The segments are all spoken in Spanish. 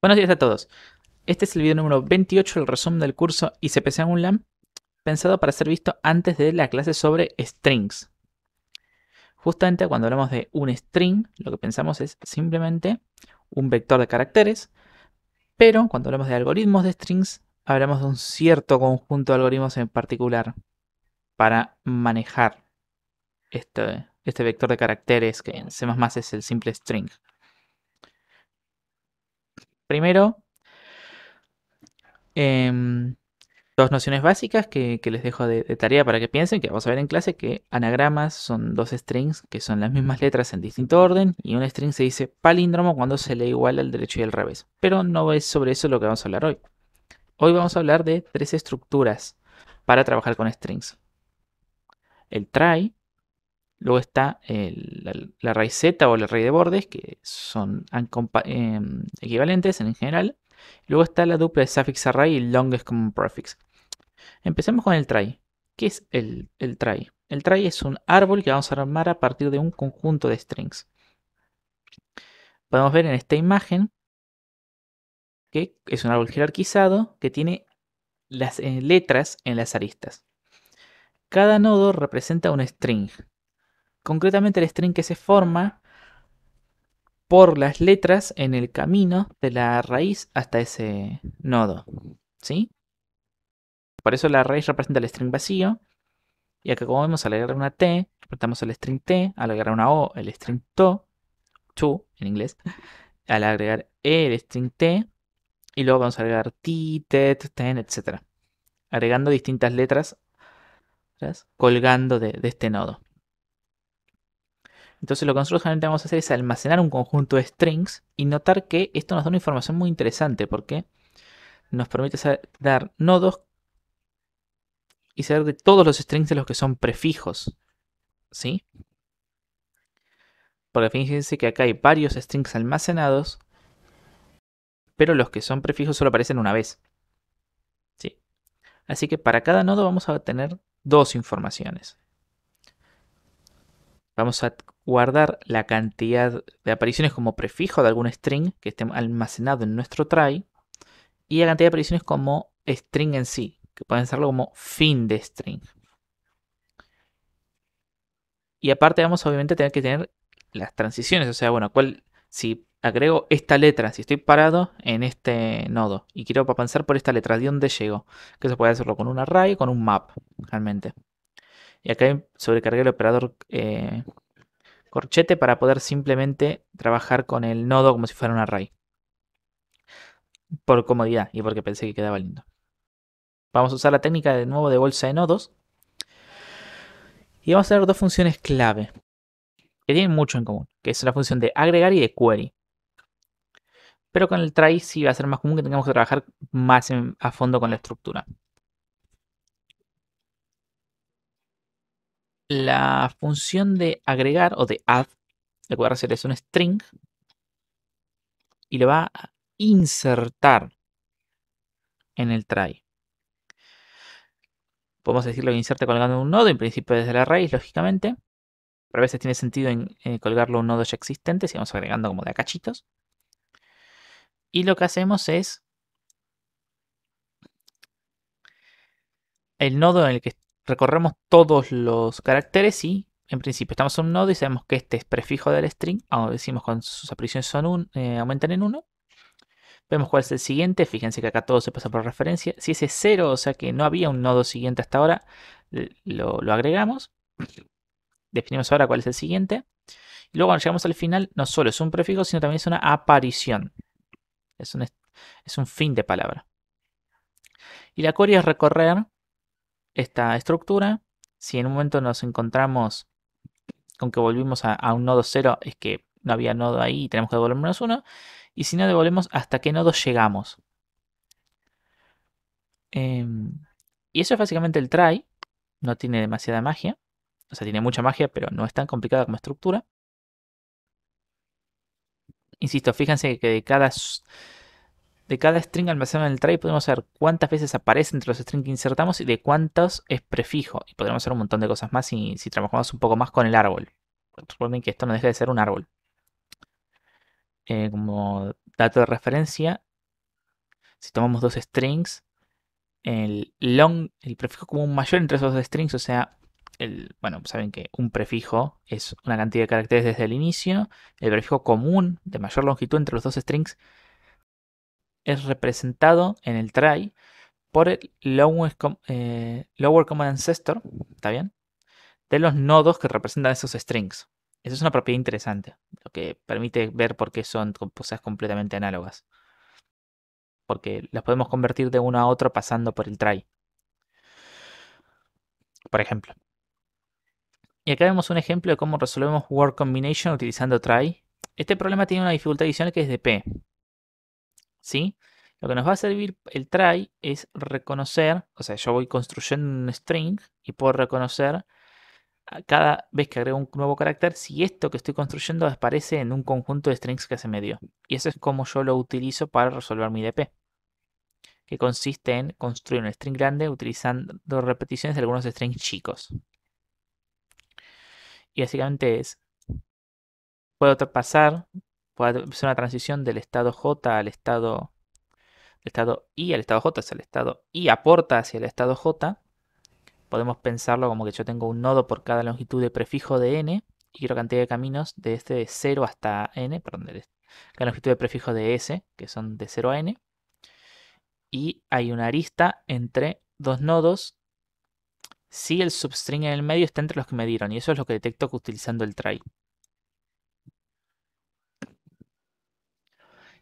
Buenos días a todos. Este es el video número 28 del resumen del curso ICPC Unlam, pensado para ser visto antes de la clase sobre strings. Justamente cuando hablamos de un string, lo que pensamos es simplemente un vector de caracteres, pero cuando hablamos de algoritmos de strings, hablamos de un cierto conjunto de algoritmos en particular para manejar este vector de caracteres que en C++ es el simple string. Primero, dos nociones básicas que les dejo de tarea para que piensen, que vamos a ver en clase, que anagramas son dos strings que son las mismas letras en distinto orden, y un string se dice palíndromo cuando se lee igual al derecho y al revés. Pero no es sobre eso lo que vamos a hablar hoy. Hoy vamos a hablar de tres estructuras para trabajar con strings. El try, luego está la raíz z o el array de bordes, que son equivalentes en general. Luego está la dupla de suffix array y longest common prefix. Empecemos con el try. ¿Qué es el try? El try es un árbol que vamos a armar a partir de un conjunto de strings. Podemos ver en esta imagen que es un árbol jerarquizado que tiene las letras en las aristas. Cada nodo representa un string. Concretamente el string que se forma por las letras en el camino de la raíz hasta ese nodo. ¿Sí? Por eso la raíz representa el string vacío. Y acá como vemos, al agregar una t, representamos el string t, al agregar una o, el string to en inglés, al agregar el string t, y luego vamos a agregar t, tet, ten, etc. Agregando distintas letras, ¿sabes?, colgando de este nodo. Entonces lo que nosotros generalmente vamos a hacer es almacenar un conjunto de strings y notar que esto nos da una información muy interesante porque nos permite dar nodos y saber de todos los strings de los que son prefijos. ¿Sí? Porque fíjense que acá hay varios strings almacenados, pero los que son prefijos solo aparecen una vez. ¿Sí? Así que para cada nodo vamos a tener dos informaciones. Vamos a guardar la cantidad de apariciones como prefijo de algún string que esté almacenado en nuestro try y la cantidad de apariciones como string en sí, que pueden serlo como fin de string. Y aparte vamos a obviamente tener que tener las transiciones, o sea, bueno, si agrego esta letra, si estoy parado en este nodo y quiero pasar por esta letra, ¿de dónde llego? Que se puede hacerlo con un array o con un map, realmente. Y acá sobrecargué el operador corchete para poder simplemente trabajar con el nodo como si fuera un array. Por comodidad y porque pensé que quedaba lindo. Vamos a usar la técnica de nuevo de bolsa de nodos. Y vamos a ver dos funciones clave que tienen mucho en común, que es la función de agregar y de query. Pero con el try sí va a ser más común que tengamos que trabajar más a fondo con la estructura. La función de agregar o de add, lo que va a hacer es un string y lo va a insertar en el try. Podemos decirlo que inserte colgando un nodo, en principio desde la raíz, lógicamente. Pero a veces tiene sentido en colgarlo a un nodo ya existente, si vamos agregando como de a cachitos. Y lo que hacemos es el nodo en el que recorremos todos los caracteres y en principio estamos en un nodo y sabemos que este es prefijo del string, decimos cuando sus apariciones son aumentan en 1. Vemos cuál es el siguiente, fíjense que acá todo se pasa por referencia. Si ese es 0, o sea que no había un nodo siguiente hasta ahora, lo agregamos. Definimos ahora cuál es el siguiente. Y luego cuando llegamos al final, no solo es un prefijo, sino también es una aparición. Es un fin de palabra. Y la query es recorrer esta estructura. Si en un momento nos encontramos con que volvimos a un nodo 0, es que no había nodo ahí y tenemos que devolver menos 1. Y si no, devolvemos hasta qué nodo llegamos. Y eso es básicamente el try. No tiene demasiada magia. O sea, tiene mucha magia, pero no es tan complicada como estructura. Insisto, fíjense que de cada string almacenado en el try podemos saber cuántas veces aparece entre los strings que insertamos y de cuántos es prefijo. Y podremos hacer un montón de cosas más si trabajamos un poco más con el árbol. Recuerden que esto no deja de ser un árbol. Como dato de referencia, Si tomamos dos strings, el prefijo común mayor entre esos dos strings, o sea, bueno, saben que un prefijo es una cantidad de caracteres desde el inicio. El prefijo común de mayor longitud entre los dos strings es representado en el try por el lower common ancestor, ¿está bien? De los nodos que representan esos strings. Eso es una propiedad interesante, lo que permite ver por qué son cosas completamente análogas. Porque las podemos convertir de uno a otro pasando por el try, por ejemplo. Y acá vemos un ejemplo de cómo resolvemos word combination utilizando try. Este problema tiene una dificultad adicional que es de p. ¿Sí? Lo que nos va a servir el try es reconocer, o sea, yo voy construyendo un string y puedo reconocer cada vez que agrego un nuevo carácter si esto que estoy construyendo aparece en un conjunto de strings que se me dio. Y eso es como yo lo utilizo para resolver mi DP, que consiste en construir un string grande utilizando repeticiones de algunos strings chicos. Y básicamente es, puedo pasar, puedo hacer una transición del estado J al estado I al estado J, o sea, el estado I aporta hacia el estado J. Podemos pensarlo como que yo tengo un nodo por cada longitud de prefijo de n y quiero cantidad de caminos desde 0 hasta n, perdón, cada longitud de prefijo de s, que son de 0 a n. Y hay una arista entre dos nodos si el substring en el medio está entre los que me dieron. Y eso es lo que detecto utilizando el try.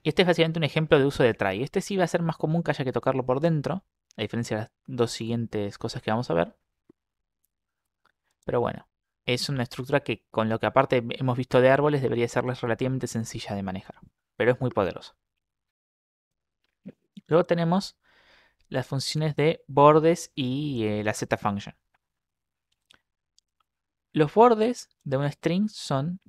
Y este es básicamente un ejemplo de uso de try. Este sí va a ser más común que haya que tocarlo por dentro, a diferencia de las dos siguientes cosas que vamos a ver. Pero bueno, es una estructura que con lo que aparte hemos visto de árboles debería serles relativamente sencilla de manejar. Pero es muy poderosa. Luego tenemos las funciones de bordes y la z-function. Los bordes de un string son...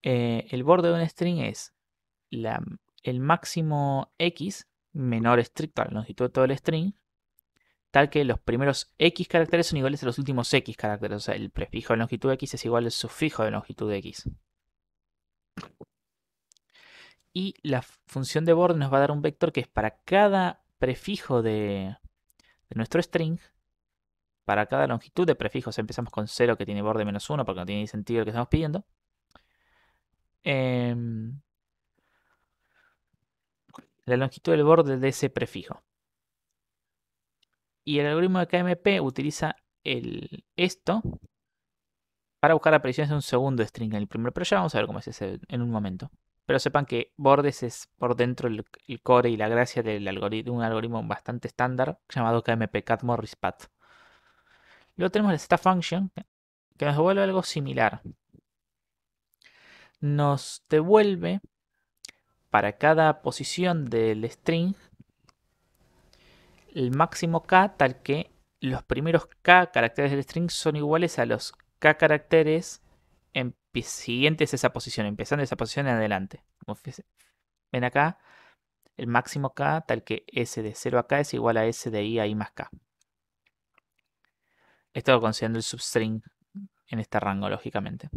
el borde de un string es el máximo x menor estricto a la longitud de todo el string, tal que los primeros x caracteres son iguales a los últimos x caracteres. O sea, el prefijo de longitud x es igual al sufijo de longitud x. Y la función de borde nos va a dar un vector que es para cada prefijo de nuestro string, para cada longitud de prefijos. Empezamos con 0 que tiene borde menos 1 porque no tiene sentido lo que estamos pidiendo. La longitud del borde de ese prefijo. Y el algoritmo de KMP utiliza esto para buscar apariciones de un segundo string en el primero. Pero ya vamos a ver cómo es ese en un momento. Pero sepan que bordes es por dentro el core y la gracia de un algoritmo bastante estándar llamado KMP, Cat Morris Path. Luego tenemos la z-function que nos devuelve algo similar. Nos devuelve para cada posición del string el máximo k tal que los primeros k caracteres del string son iguales a los k caracteres siguientes a esa posición, empezando esa posición en adelante. Como ven acá, el máximo k tal que s de 0 a k es igual a s de i a i más k. Esto considerando el substring en este rango, lógicamente.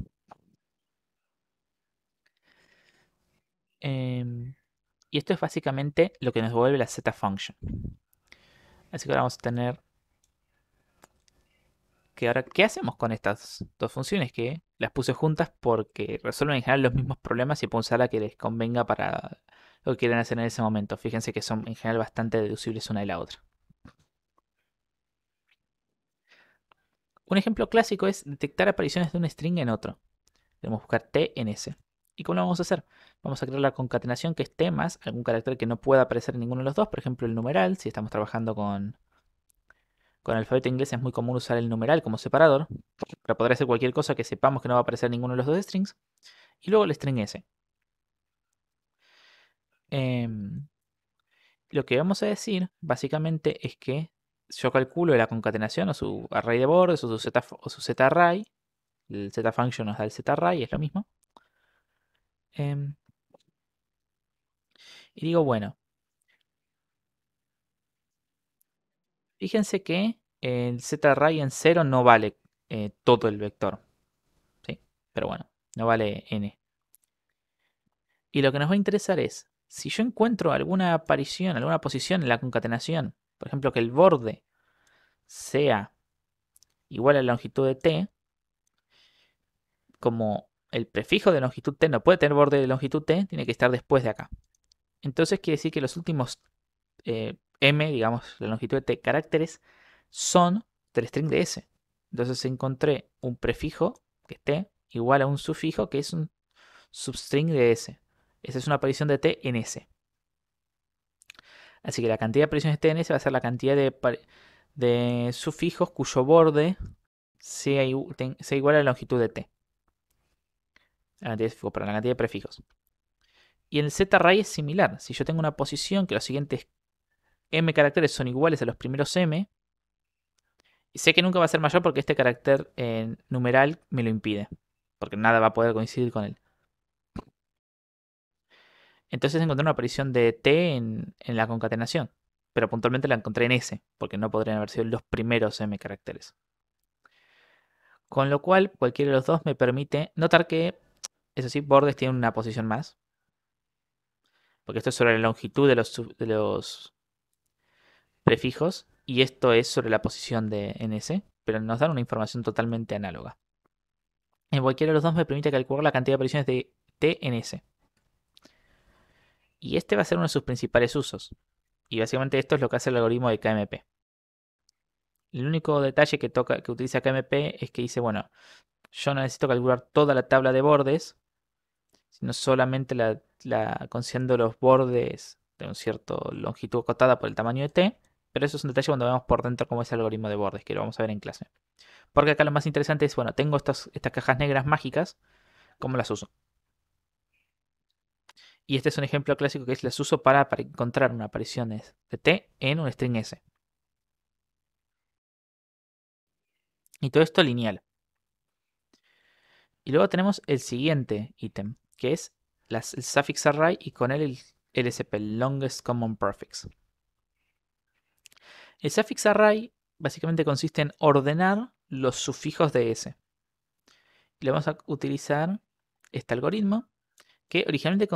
Y esto es básicamente lo que nos devuelve la z-function. Así que ahora vamos a tener que ahora, ¿qué hacemos con estas dos funciones? Que las puse juntas porque resuelven en general los mismos problemas y puedo usar la que les convenga para lo que quieran hacer en ese momento. Fíjense que son en general bastante deducibles una de la otra. Un ejemplo clásico es detectar apariciones de un string en otro. Debemos buscar t en s. ¿Y cómo lo vamos a hacer? Vamos a crear la concatenación que es t más algún carácter que no pueda aparecer en ninguno de los dos. Por ejemplo, el numeral, si estamos trabajando con alfabeto inglés es muy común usar el numeral como separador, pero podría ser cualquier cosa que sepamos que no va a aparecer en ninguno de los dos strings. Y luego el string s. Lo que vamos a decir básicamente es que yo calculo la concatenación o su array de bordes o su z array. El z function nos da el z array, es lo mismo. Y digo, bueno, fíjense que el z array en 0 no vale todo el vector. ¿Sí? Pero bueno, no vale n. Y lo que nos va a interesar es Si yo encuentro alguna aparición, alguna posición en la concatenación, por ejemplo, que el borde sea igual a la longitud de t, como el prefijo de longitud t no puede tener borde de longitud t, tiene que estar después de acá. Entonces quiere decir que los últimos m, digamos, la longitud de t caracteres, son del string de s. Entonces encontré un prefijo, que es t, igual a un sufijo, que es un substring de s. Esa es una aparición de t en s. Así que la cantidad de apariciones de t en s va a ser la cantidad de sufijos cuyo borde sea igual a la longitud de t. La cantidad de sufijos, perdón, la cantidad de prefijos. Y en el z-array es similar. Si yo tengo una posición que los siguientes m caracteres son iguales a los primeros m, y sé que nunca va a ser mayor porque este carácter numeral me lo impide, porque nada va a poder coincidir con él. Entonces encontré una aparición de t en la concatenación, pero puntualmente la encontré en s, porque no podrían haber sido los primeros m caracteres. Con lo cual, cualquiera de los dos me permite notar que, eso sí, bordes tienen una posición más, porque esto es sobre la longitud de los prefijos y esto es sobre la posición de ns, pero nos dan una información totalmente análoga. En cualquiera de los dos me permite calcular la cantidad de apariciones de t en s. Y este va a ser uno de sus principales usos. Y básicamente esto es lo que hace el algoritmo de KMP. El único detalle que utiliza KMP es que dice, bueno, yo no necesito calcular toda la tabla de bordes, sino solamente considerando los bordes de una cierta longitud acotada por el tamaño de t. Pero eso es un detalle cuando vemos por dentro cómo es el algoritmo de bordes, que lo vamos a ver en clase. Porque acá lo más interesante es, bueno, tengo estas cajas negras mágicas, ¿cómo las uso? Y este es un ejemplo clásico que es las uso para encontrar una aparición de t en un string s. Y todo esto lineal. Y luego tenemos el siguiente ítem, que es el suffix array y con él el LSP, Longest Common Prefix. El suffix array básicamente consiste en ordenar los sufijos de s. Y le vamos a utilizar este algoritmo que originalmente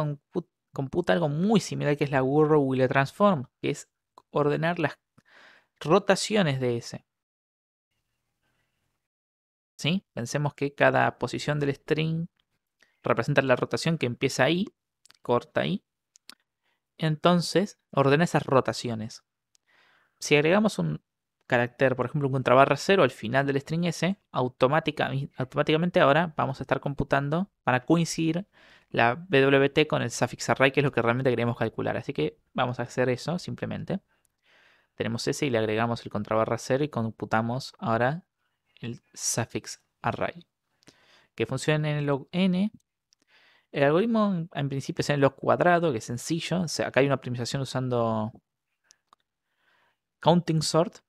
computa algo muy similar que es la Burrow-Wheeler Transform, que es ordenar las rotaciones de S. ¿Sí? Pensemos que cada posición del string representa la rotación que empieza ahí, corta ahí. Entonces, ordena esas rotaciones. Si agregamos un carácter, por ejemplo, un contrabarra 0 al final del string S, automáticamente ahora vamos a estar computando para coincidir la WT con el suffix array, que es lo que realmente queremos calcular. Así que vamos a hacer eso simplemente. Tenemos S y le agregamos el contrabarra 0 y computamos ahora el suffix array. Que funciona en el log n. El algoritmo en principio es en el log cuadrado, que es sencillo. O sea, acá hay una optimización usando counting sort.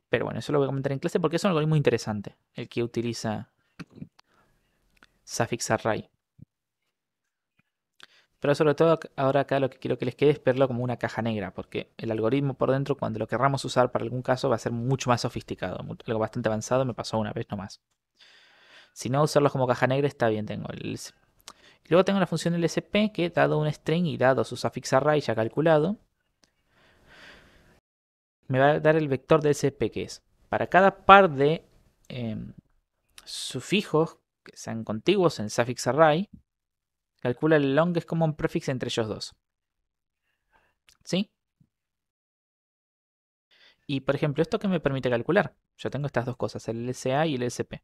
Pero bueno, eso lo voy a comentar en clase porque es un algoritmo interesante, el que utiliza suffix array. Pero sobre todo ahora acá lo que quiero que les quede es verlo como una caja negra, porque el algoritmo por dentro, cuando lo querramos usar para algún caso, va a ser mucho más sofisticado, algo bastante avanzado, me pasó una vez nomás. Si no, usarlos como caja negra está bien, tengo el... Luego tengo la función LSP que, dado un string y dado su suffix array ya calculado, me va a dar el vector de LSP, que es para cada par de sufijos que sean contiguos en el suffix array, calcula el longest common prefix entre ellos dos. ¿Sí? Y por ejemplo, ¿esto qué me permite calcular? Yo tengo estas dos cosas, el LSA y el LSP.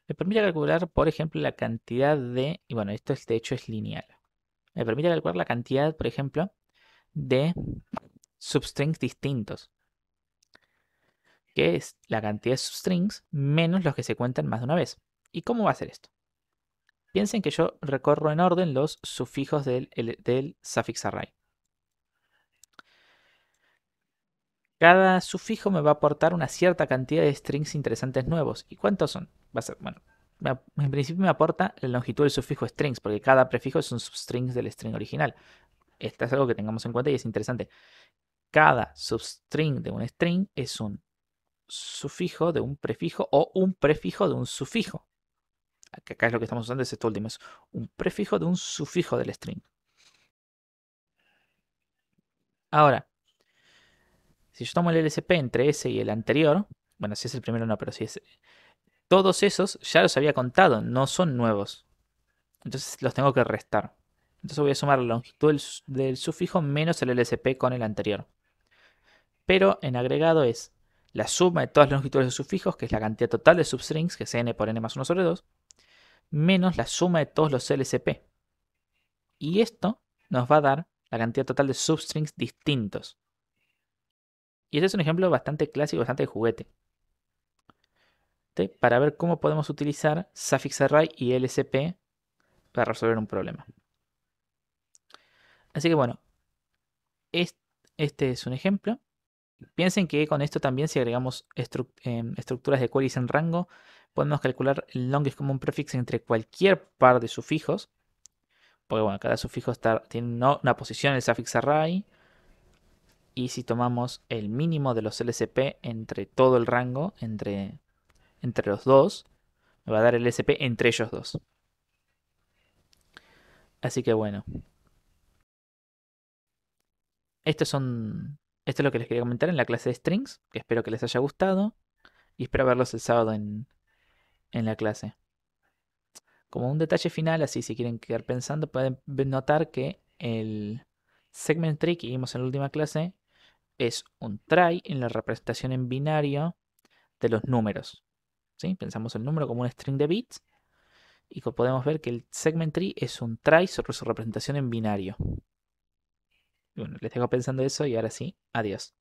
Me permite calcular, por ejemplo, la cantidad de... Y bueno, esto de hecho es lineal. Me permite calcular la cantidad, por ejemplo, de substrings distintos. Que es la cantidad de substrings menos los que se cuentan más de una vez. ¿Y cómo va a ser esto? Piensen que yo recorro en orden los sufijos del suffix array. Cada sufijo me va a aportar una cierta cantidad de strings interesantes nuevos. ¿Y cuántos son? Va a ser, bueno, en principio me aporta la longitud del sufijo strings, porque cada prefijo es un substring del string original. Esto es algo que tengamos en cuenta y es interesante. Cada substring de un string es un sufijo de un prefijo o un prefijo de un sufijo. Acá es lo que estamos usando, es esto último, es un prefijo de un sufijo del string. Ahora, si yo tomo el LSP entre ese y el anterior, bueno, si es el primero no, pero si es... Todos esos ya los había contado, no son nuevos. Entonces los tengo que restar. Entonces voy a sumar la longitud del sufijo menos el LSP con el anterior. Pero en agregado es la suma de todas las longitudes de sufijos, que es la cantidad total de substrings, que es n por n más 1 sobre 2, menos la suma de todos los LSP. Y esto nos va a dar la cantidad total de substrings distintos. Y este es un ejemplo bastante clásico, bastante de juguete, ¿sí? Para ver cómo podemos utilizar suffix array y LSP para resolver un problema. Así que bueno, este es un ejemplo. Piensen que con esto también, si agregamos estructuras de queries en rango, podemos calcular el longest common prefix entre cualquier par de sufijos. Porque bueno, cada sufijo tiene una posición en el suffix array. Y si tomamos el mínimo de los LSP entre todo el rango, entre los dos, me va a dar el LSP entre ellos dos. Así que bueno, esto es lo que les quería comentar en la clase de strings, que espero que les haya gustado y espero verlos el sábado en la clase. Como un detalle final, así si quieren quedar pensando, pueden notar que el segment tree que vimos en la última clase es un try en la representación en binario de los números. ¿Sí? Pensamos el número como un string de bits y podemos ver que el segment tree es un try sobre su representación en binario. Y bueno, les dejo pensando eso y ahora sí, adiós.